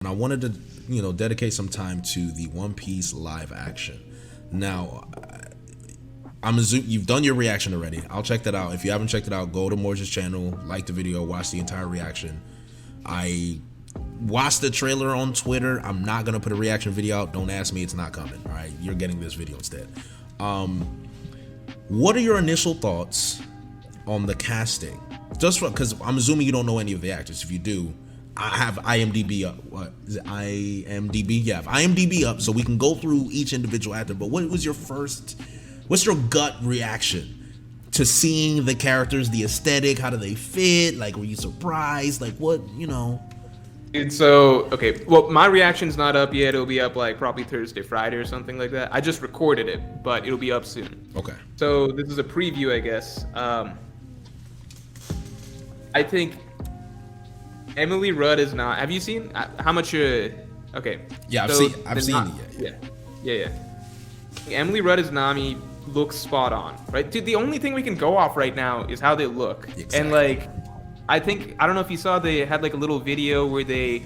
and I wanted to, dedicate some time to the One Piece live action. Now, I'm assuming you've done your reaction already. I'll check that out. If you haven't checked it out, go to Morj's channel, like the video, watch the entire reaction. I watched the trailer on Twitter. I'm not gonna put a reaction video out. Don't ask me; it's not coming. All right, you're getting this video instead. What are your initial thoughts on the casting? Just because I'm assuming you don't know any of the actors. If you do, I have IMDb up. What is it? IMDb? Yeah, I have IMDb up, so we can go through each individual actor. But what's your gut reaction to seeing the characters, the aesthetic? How do they fit? Like, were you surprised? Like, what, Dude, so, okay, well, my reaction's not up yet. It'll be up like probably Thursday, Friday or something like that. I just recorded it, but it'll be up soon. Okay. So this is a preview, I guess. I think Emily Rudd is not. Have you seen how much? Okay. Yeah, I've seen it. Yeah. Emily Rudd as Nami looks spot on, right? Dude, the only thing we can go off right now is how they look, Exactly. and like. I don't know if you saw, they had like a little video where they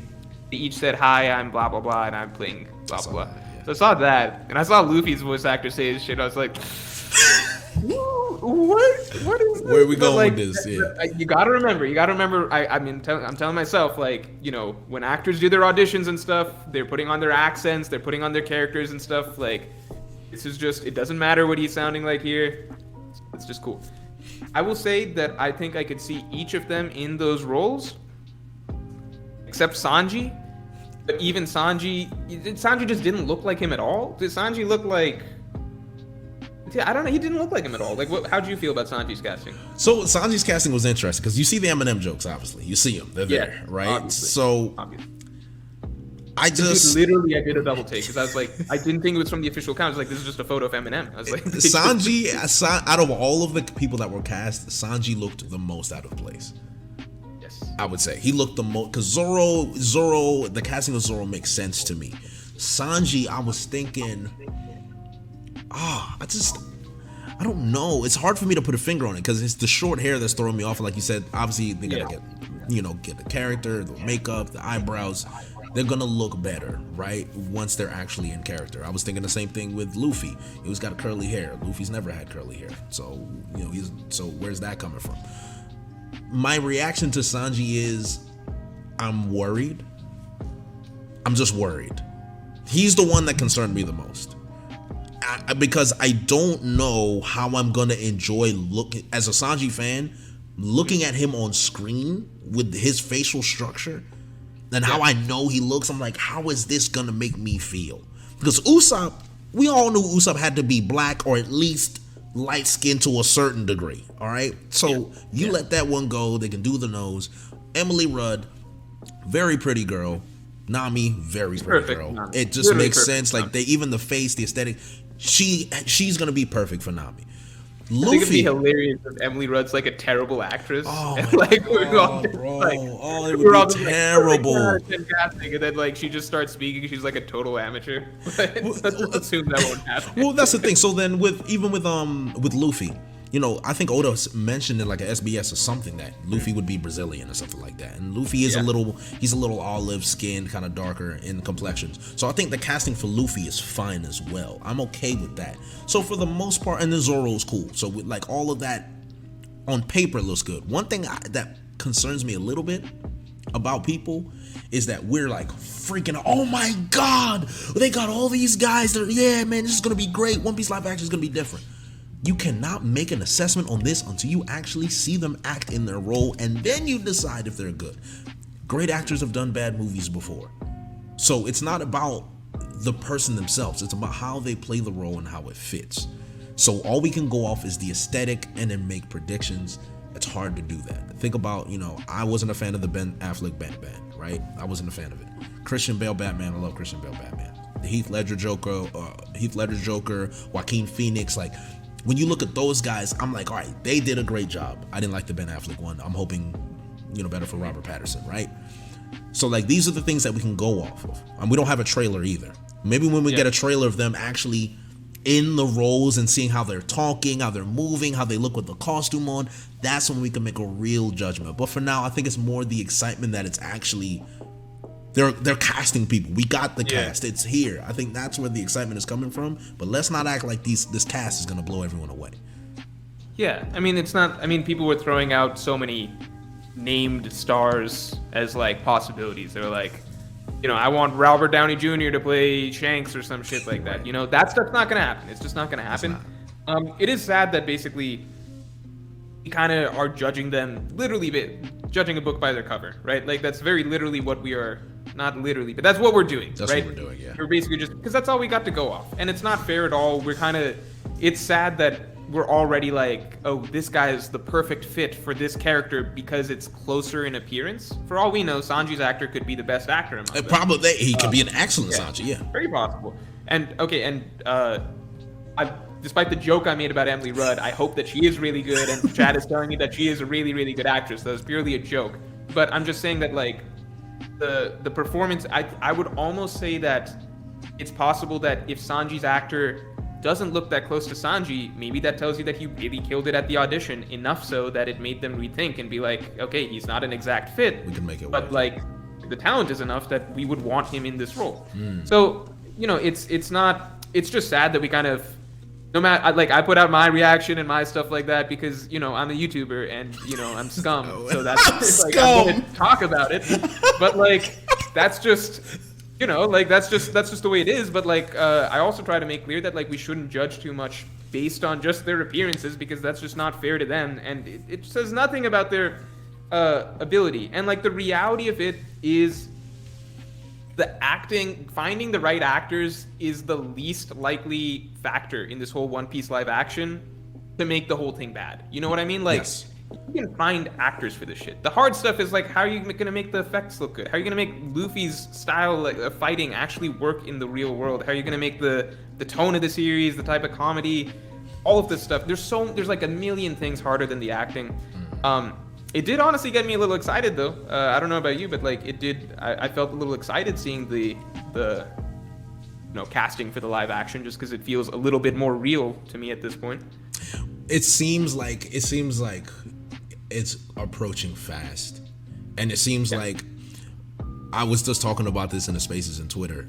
each said, "Hi, I'm blah blah blah, and I'm playing blah blah blah." Yeah. So I saw that, and I saw Luffy's voice actor say his shit. I was like, "What is this?" Where are we going with this? Yeah. You gotta remember. I'm telling myself, like, when actors do their auditions and stuff, they're putting on their accents, they're putting on their characters and stuff. Like, this is just, it doesn't matter what he's sounding like here. It's just cool. I will say that I think I could see each of them in those roles, except Sanji. But even Sanji just didn't look like him at all. Did Sanji look like? I don't know. He didn't look like him at all. Like, how do you feel about Sanji's casting? So Sanji's casting was interesting because you see the Eminem jokes. Obviously, you see them. They're there, right? Obviously. So Obviously. I just literally I did a double take because I was like, I didn't think it was from the official account. I was like, this is just a photo of Eminem. I was like, Sanji, out of all of the people that were cast, Sanji looked the most out of place. Yes, I would say he looked the most because Zoro, the casting of Zoro makes sense to me. Sanji, I was thinking, I don't know. It's hard for me to put a finger on it because it's the short hair that's throwing me off. Like you said, obviously they gotta get the character, the makeup, the eyebrows. They're gonna look better, right? Once they're actually in character. I was thinking the same thing with Luffy. He's got curly hair. Luffy's never had curly hair, so so where's that coming from? My reaction to Sanji is, I'm worried. I'm just worried. He's the one that concerned me the most. Because I don't know how I'm gonna enjoy looking as a Sanji fan, looking at him on screen with his facial structure and how I know he looks. I'm like, how is this gonna make me feel? Because Usopp, we all knew Usopp had to be black or at least light skinned to a certain degree. All right, so let that one go. They can do the nose. Emily Rudd, very pretty girl. Nami, very pretty girl. Nami. It just makes sense. Like even the face, the aesthetic. She's gonna be perfect for Nami. Luffy, I think it'd be hilarious if Emily Rudd's like a terrible actress. Oh and, my like, God, bro! It would be terrible. And then like she just starts speaking, she's like a total amateur. Let's assume that won't happen. Well, that's the thing. So then with Luffy, I think Oda mentioned in like a SBS or something that Luffy would be Brazilian or something like that. And Luffy is he's a little olive skinned, kind of darker in complexions. So I think the casting for Luffy is fine as well. I'm okay with that. So for the most part, and then Zoro's cool. So with like all of that on paper looks good. One thing that concerns me a little bit about people is that we're like freaking, oh my God, they got all these guys that man, this is gonna be great. One Piece live action is gonna be different. You cannot make an assessment on this until you actually see them act in their role, and then you decide if they're good. Great actors have done bad movies before. So it's not about the person themselves. It's about how they play the role and how it fits. So all we can go off is the aesthetic and then make predictions. It's hard to do that. Think about, I wasn't a fan of the Ben Affleck Batman, right? I wasn't a fan of it. Christian Bale Batman, I love Christian Bale Batman. The Heath Ledger Joker, Joaquin Phoenix, like, when you look at those guys, I'm like, all right, they did a great job. I didn't like the Ben Affleck one. I'm hoping, better for Robert Pattinson, right? So like, these are the things that we can go off of. And we don't have a trailer either. Maybe when we get a trailer of them actually in the roles and seeing how they're talking, how they're moving, how they look with the costume on, that's when we can make a real judgment. But for now, I think it's more the excitement that it's actually They're casting people. We got the cast. It's here. I think that's where the excitement is coming from. But let's not act like this cast is gonna blow everyone away. Yeah, I mean, it's not. I mean, people were throwing out so many named stars as like possibilities. They're like, I want Robert Downey Jr. to play Shanks or some shit like that. That stuff's not gonna happen. It's just not gonna happen. It is sad that basically we kind of are judging them literally, judging a book by their cover, right? Like that's very literally what we are. Not literally, but that's what we're doing. That's right? what we're doing. Yeah. We're basically just because that's all we got to go off, and it's not fair at all. We're kind of. It's sad that we're already like, oh, this guy is the perfect fit for this character because it's closer in appearance. For all we know, Sanji's actor could be the best actor among them. Probably he could be an excellent Sanji. Yeah, very possible. And despite the joke I made about Emily Rudd, I hope that she is really good, and Chad is telling me that she is a really, really good actress. That was purely a joke. But I'm just saying that like the performance, I would almost say that it's possible that if Sanji's actor doesn't look that close to Sanji, maybe that tells you that he really killed it at the audition, enough so that it made them rethink and be like, okay, he's not an exact fit. We can make it but work. Like the talent is enough that we would want him in this role. So, it's just sad that we kind of, no matter, I put out my reaction and my stuff like that because, I'm a YouTuber and, I'm scum. So that's like, I'm going to talk about it. But like, that's just, that's just the way it is. But like, I also try to make clear that like, we shouldn't judge too much based on just their appearances because that's just not fair to them. And it says nothing about their ability. And like, the reality of it is the acting, finding the right actors is the least likely factor in this whole One Piece live action to make the whole thing bad. You know what I mean? Like, yes. You can find actors for this shit. The hard stuff is like, how are you gonna make the effects look good? How are you gonna make Luffy's style of fighting actually work in the real world? How are you gonna make the tone of the series, the type of comedy, all of this stuff? There's like a million things harder than the acting. It did honestly get me a little excited though. I don't know about you, but like it did. I felt a little excited seeing the casting for the live action just because it feels a little bit more real to me at this point. It seems like it's approaching fast, and it seems like I was just talking about this in the spaces in Twitter.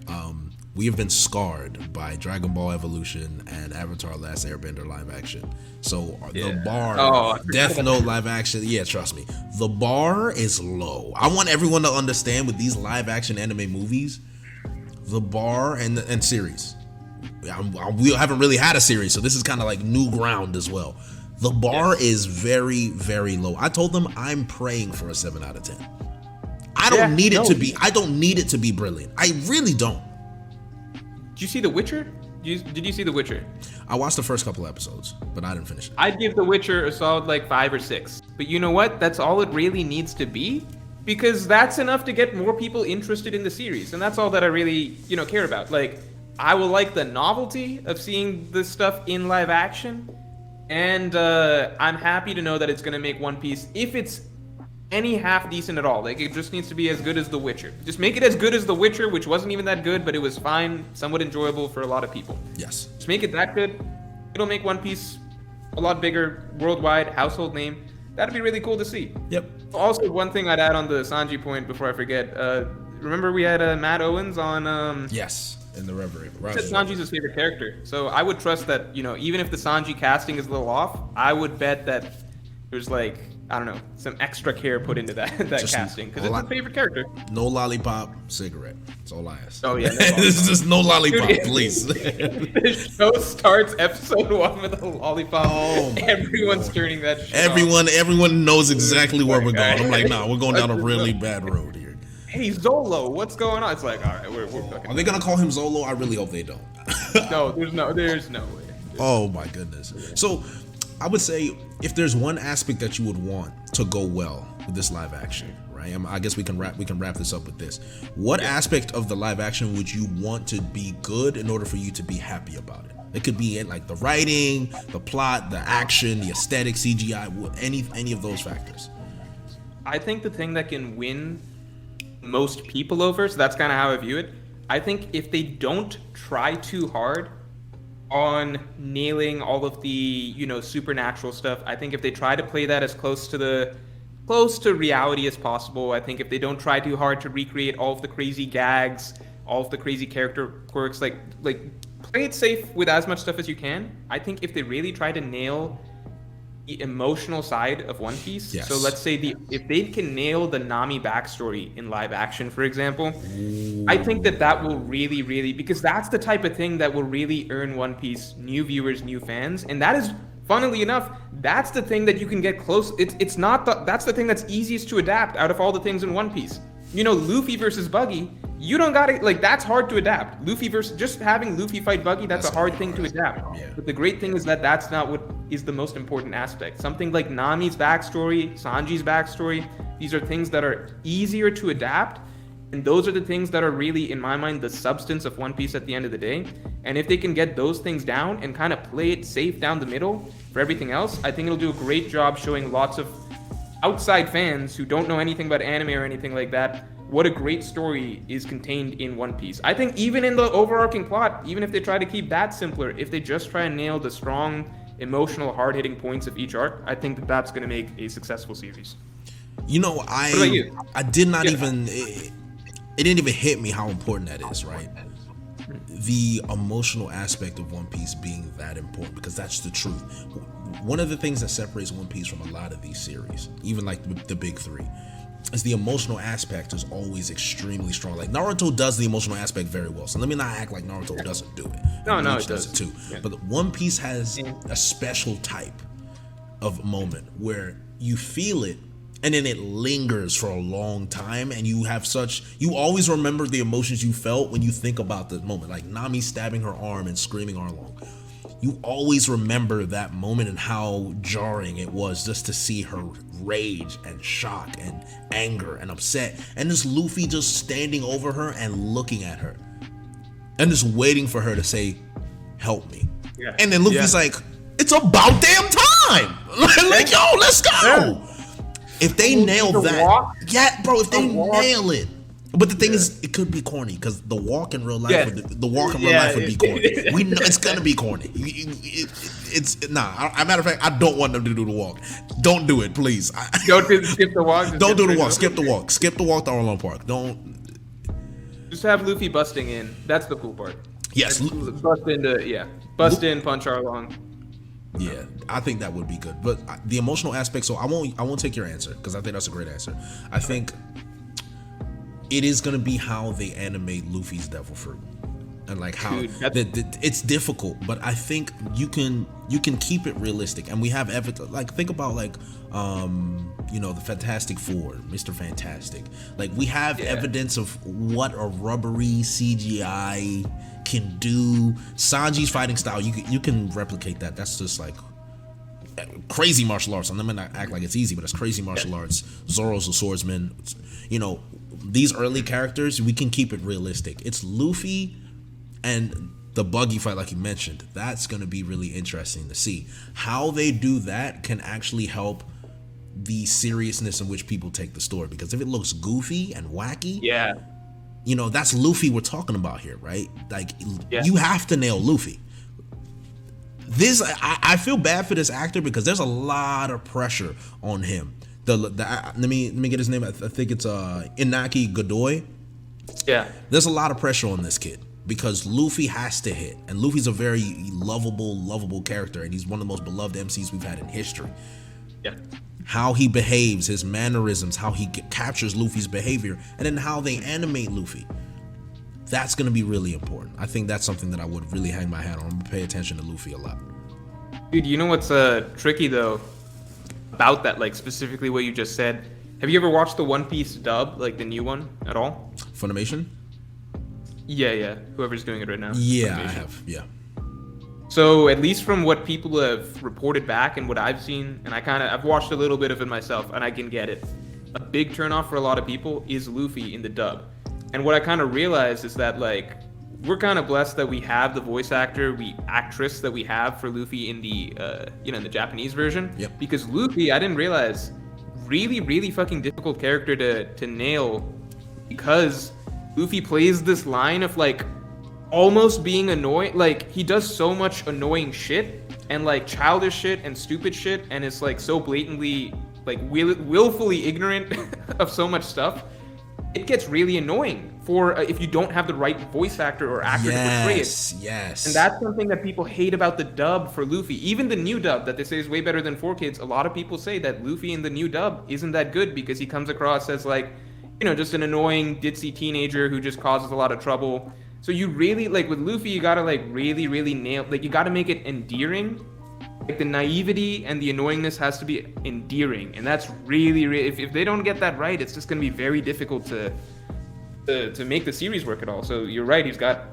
We have been scarred by Dragon Ball Evolution and Avatar: Last Airbender live action. So the bar, Death Note live action, trust me, the bar is low. I want everyone to understand with these live action anime movies, the bar and series. We haven't really had a series, so this is kind of like new ground as well. The bar is very, very low. I told them I'm praying for a 7 out of 10. I don't need it to be brilliant. I really don't. Did you see The Witcher? Did you see The Witcher? I watched the first couple episodes, but I didn't finish it. I'd give The Witcher a solid like 5 or 6. But you know what? That's all it really needs to be, because that's enough to get more people interested in the series, and that's all that I really, care about. Like, I will like the novelty of seeing this stuff in live action, and I'm happy to know that it's gonna make One Piece, if it's any half decent at all. Like, it just needs to be as good as The Witcher. Just make it as good as The Witcher, which wasn't even that good, but it was fine, somewhat enjoyable for a lot of people. Yes. Just make it that good. It'll make One Piece a lot bigger, worldwide, household name. That'd be really cool to see. Yep. Also, one thing I'd add on the Sanji point before I forget. Remember we had Matt Owens on... yes, in the Reverie. He said Sanji's his favorite character. So I would trust that, even if the Sanji casting is a little off, I would bet that there's like, I don't know, some extra care put into that casting, because it's his favorite character. No lollipop, cigarette. That's all I ask. Oh yeah, It's just no lollipop, please. The show starts episode 1 with a lollipop. Everyone's turning that shit off. Everyone knows exactly where we're going. I'm like, nah, we're going down a really bad road here. Hey, Zolo, what's going on? It's like, all right, we're fucking. Are they gonna call him Zolo? I really hope they don't. No, there's no way. Oh my goodness. So I would say, if there's one aspect that you would want to go well with this live action, right? I guess we can wrap this up with this. What aspect of the live action would you want to be good in order for you to be happy about it? It could be like the writing, the plot, the action, the aesthetic, CGI, any of those factors. I think the thing that can win most people over, so that's kind of how I view it. I think if they don't try too hard on nailing all of the, supernatural stuff, I think if they try to play that as close to the close to reality as possible. I think if they don't try too hard to recreate all of the crazy gags, all of the crazy character quirks, like play it safe with as much stuff as you can. I think if they really try to nail the emotional side of One Piece, Yes. so let's say if they can nail the Nami backstory in live action, for example, I think that will really, really, because that's the type of thing that will really earn One Piece new viewers, new fans, and that is, funnily enough, that's the thing that you can get close. It's not that's the thing that's easiest to adapt out of all the things in One Piece. You know, Luffy versus Buggy, you don't got it. Like, that's hard to adapt. Luffy versus, just having Luffy fight Buggy, that's a hard thing to adapt. Yeah. But the great thing is that that's not what is the most important aspect. Something like Nami's backstory, Sanji's backstory, these are things that are easier to adapt. And those are the things that are really, in my mind, the substance of One Piece at the end of the day. And if they can get those things down and kind of play it safe down the middle for everything else, I think it'll do a great job showing lots of outside fans who don't know anything about anime or anything like that, what a great story is contained in One Piece. I think even in the overarching plot, even if they try to keep that simpler, if they just try and nail the strong, emotional, hard-hitting points of each arc, I think that's going to make a successful series. You know, What about you? I did not even, it didn't even hit me how important that is, right? The emotional aspect of One Piece being that important, because that's the truth. One of the things that separates One Piece from a lot of these series, even like the big three, is the emotional aspect is always extremely strong. Like, Naruto does the emotional aspect very well, so let me not act like Naruto doesn't do it. No, Bleach it does. it too. Yeah. But One Piece has a special type of moment where you feel it and then it lingers for a long time, and you always remember the emotions you felt when you think about the moment, like Nami stabbing her arm and screaming Arlong. You always remember that moment and how jarring it was just to see her rage and shock and anger and upset, and this Luffy just standing over her and looking at her and just waiting for her to say, "Help me." Yeah. And then Luffy's like, "It's about damn time!" Like, yo, let's go. Yeah. If they nail that, walk, yeah, bro. If they nail it, but the thing is, it could be corny because the walk in real life, the walk in real life would be corny. We know it's gonna be corny. It's nah. As a matter of fact, I don't want them to do the walk. Don't do it, please. Skip the walk. Don't do the walk. Skip the walk. Skip the walk to Arlong Park. Don't. Just have Luffy busting in. That's the cool part. Yes. Bust in, punch Arlong. Yeah, I think that would be good. But the emotional aspect, so I won't take your answer because I think that's a great answer. I think it is gonna be how they animate Luffy's Devil Fruit, and like how it's difficult, but I think you can keep it realistic, and we have evidence. Like, think about the Fantastic Four, Mr. Fantastic. Like, we have evidence of what a rubbery CGI can do. Sanji's fighting style, you can replicate that. That's just like crazy martial arts. I'm not gonna act like it's easy, but it's crazy martial arts. Zoro's a swordsman. These early characters, we can keep it realistic. It's Luffy and the Buggy fight, like you mentioned. That's gonna be really interesting to see how they do that. Can actually help the seriousness in which people take the story, because if it looks goofy and wacky, that's Luffy we're talking about here, right? Like, you have to nail Luffy. I feel bad for this actor because there's a lot of pressure on him. Let me get his name. I think it's Inaki Godoy. Yeah. There's a lot of pressure on this kid because Luffy has to hit, and Luffy's a very lovable character, and he's one of the most beloved MCs we've had in history. Yeah. How he behaves, his mannerisms, how he captures Luffy's behavior, and then how they animate Luffy. That's going to be really important. I think that's something that I would really hang my hat on. I'm going to pay attention to Luffy a lot. Dude, you know what's tricky though about that, like specifically what you just said? Have you ever watched the One Piece dub, like the new one, at all? Funimation? Yeah. Whoever's doing it right now. Yeah, Funimation. I have. Yeah. So at least from what people have reported back and what I've seen, and I've watched a little bit of it myself, and I can get it. A big turnoff for a lot of people is Luffy in the dub. And what I kind of realized is that, like, we're kind of blessed that we have the voice actress that we have for Luffy in the in the Japanese version. Yep. Because Luffy, I didn't realize, really, really fucking difficult character to nail, because Luffy plays this line of like almost being annoying. Like, he does so much annoying shit and like childish shit and stupid shit, and it's like so blatantly like willfully ignorant of so much stuff, it gets really annoying for if you don't have the right voice actor or actor to portray it. Yes. And that's something that people hate about the dub for Luffy. Even the new dub that they say is way better than 4Kids. A lot of people say that Luffy in the new dub isn't that good because he comes across as like, you know, just an annoying ditzy teenager who just causes a lot of trouble. So you really, like with Luffy, you gotta like really, really nail, like you gotta make it endearing. Like the naivety and the annoyingness has to be endearing, and that's really, really if they don't get that right, it's just going to be very difficult to make the series work at all. So you're right, he's got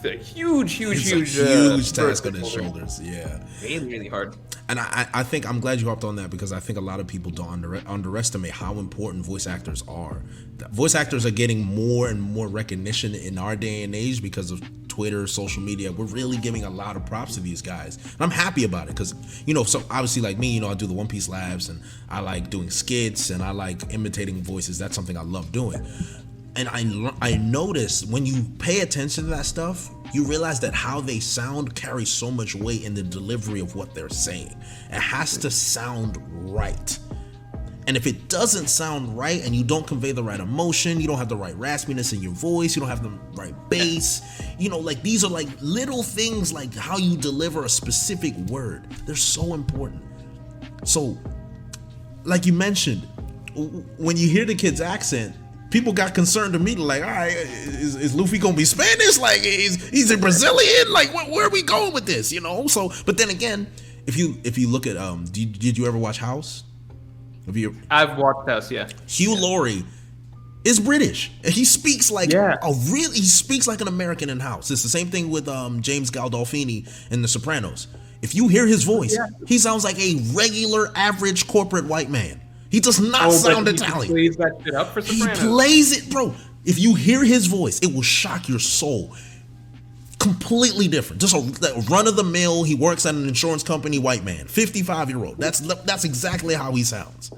a huge task on his shoulders. Yeah, really, really hard. And I think I'm glad you hopped on that because I think a lot of people don't underestimate how important voice actors are. Voice actors are getting more and more recognition in our day and age because of Twitter, social media. We're really giving a lot of props to these guys. And I'm happy about it because, you know, so obviously like me, you know, I do the One Piece labs and I like doing skits and I like imitating voices. That's something I love doing. And I noticed when you pay attention to that stuff, you realize that how they sound carries so much weight in the delivery of what they're saying. It has to sound right. And if it doesn't sound right and you don't convey the right emotion, you don't have the right raspiness in your voice, you don't have the right bass, you know, like these are like little things like how you deliver a specific word. They're so important. So, like you mentioned, when you hear the kid's accent, people got concerned immediately, like, all right, is Luffy gonna be Spanish? Like, he's a Brazilian? Like, where are we going with this? You know? So, but then again, if you look at did you ever watch House? I've watched House, yeah. Hugh Laurie is British. He speaks like he speaks like an American in House. It's the same thing with James Gandolfini in The Sopranos. If you hear his voice, he sounds like a regular, average corporate white man. He does not sound Italian. He plays that shit up for Sopranos. He plays it, bro. If you hear his voice, it will shock your soul. Completely different. Just a run-of-the-mill, he works at an insurance company white man. 55-year-old. That's exactly how he sounds.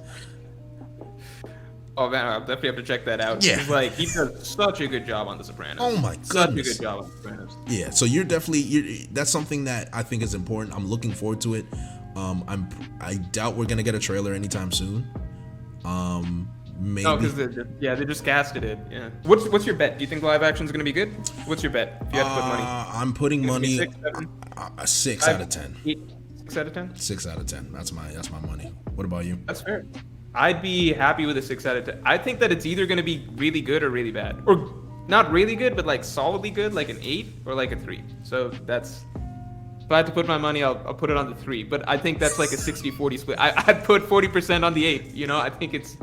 Oh man, I'll definitely have to check that out. Yeah. Like he does such a good job on The Sopranos. Oh my goodness. Such a good job on The Sopranos. Yeah, so that's something that I think is important. I'm looking forward to it. I doubt we're gonna get a trailer anytime soon. Maybe. No, because they just casted it. Yeah. What's your bet? Do you think live action is gonna be good? What's your bet? If you had to put money. I'm putting money. 6 out of 10. 6 out of 10. 6 out of 10. That's my money. What about you? That's fair. I'd be happy with a 6 out of 10. I think that it's either gonna be really good or really bad, or not really good, but like solidly good, like an 8 or like a 3. So that's. If I had to put my money, I'll put it on the 3. But I think that's like a 60-40 split. I'd put 40% on the 8. You know, I think it's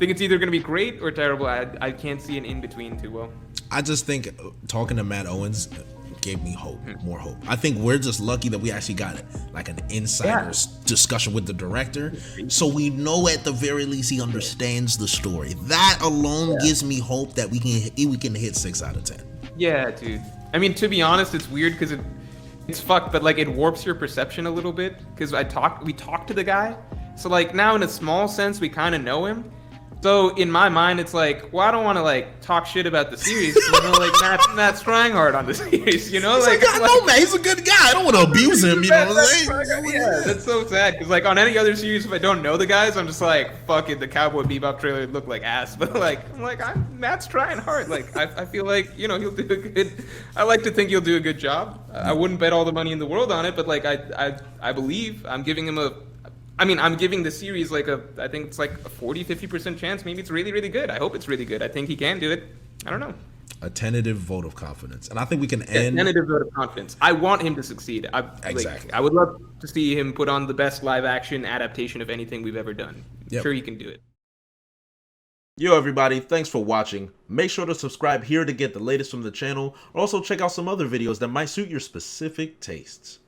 either going to be great or terrible. I can't see an in-between too well. I just think talking to Matt Owens gave me hope, more hope. I think we're just lucky that we actually got like an insider's discussion with the director. So we know at the very least he understands the story. That alone gives me hope that we can hit 6 out of 10. Yeah, dude. I mean, to be honest, it's weird because it's fucked, but like it warps your perception a little bit because we talked to the guy, so like now in a small sense we kind of know him. So in my mind, it's like, well, I don't want to like talk shit about the series. You know, like Matt's trying hard on the series. You know, like I know, man, he's a good guy. I don't want to abuse him. You know what I'm saying? Yeah, that's so sad. Because like on any other series, if I don't know the guys, I'm just like, fuck it. The Cowboy Bebop trailer looked like ass, but like, Matt's trying hard. Like I feel like, you know, he'll do a good. I like to think he'll do a good job. I wouldn't bet all the money in the world on it, but like I believe I'm giving him I'm giving the series like I think it's like a 40-50% chance. Maybe it's really, really good. I hope it's really good. I think he can do it. I don't know. A tentative vote of confidence. And I think we can end. A tentative vote of confidence. I want him to succeed. Exactly. I would love to see him put on the best live action adaptation of anything we've ever done. I'm sure he can do it. Yo, everybody. Thanks for watching. Make sure to subscribe here to get the latest from the channel. Or also check out some other videos that might suit your specific tastes.